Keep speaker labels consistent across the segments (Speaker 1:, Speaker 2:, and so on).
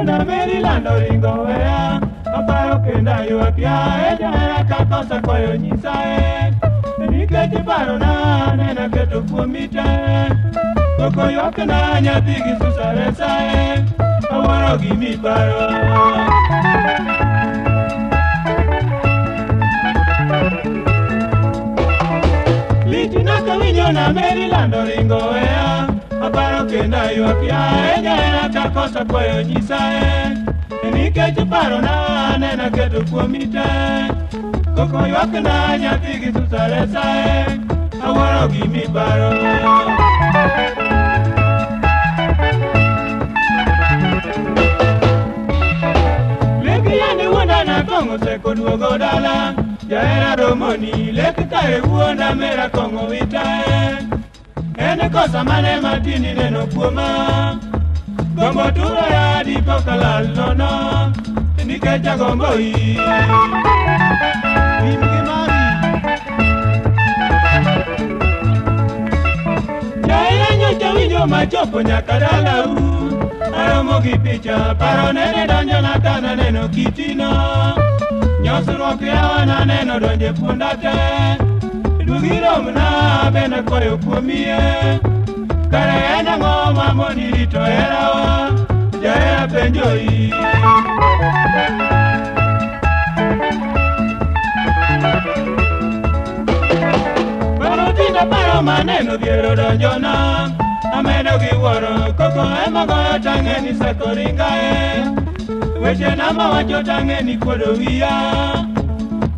Speaker 1: na Maryland oringo wea aparo kenda ywak ya jahera kakosa kwayo nyisaye nikech paro na nena keto kuom ite koko ywak na nyathi gi susaresaye awuoro gimiparo litina kawinjo na Maryland oringo wea aparo kenda ywak ya jahera kakosa kwayo nyisaye nikech paro na nena keto kuom ite koko ywak na nyathi gi susaresaye awuoro gimiparo leki yande wuonda na kong'o seko duogo dala jahera romoni leki kae wuonda mera kong'o witae en kosa mane matini neno kuoma gombo turo ya dipo kalal nono nikech agombo i jahera nyocha winjo machopo nyaka dalau aromo gi picha paro nene donjo na kana neno kitino nyosruok yawa na neno donje puonda te dugi romna bende kwayo kuomie kare en ang'o mamoni rito herawa jahera penjoi paro tinda paro maneno dhiero donjona amedo gi wuoro koko ema goyo tang'eni seko ringae weche na mawacho tang'eni kuodo wiya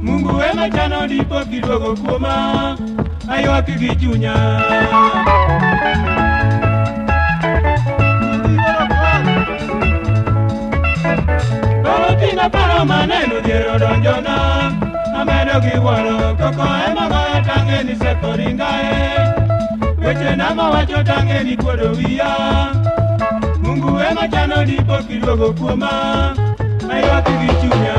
Speaker 1: Mungu ema chano dipo kiduogo kuoma aywak gi chunya paro tinda paro maneno dhiero donjona amedo gi wuoro koko ema goyo tang'eni seko ringae weche na mawacho tang'eni kuodo wiya Mungu ema chano dipo kiduogo kuoma aywak gi chunya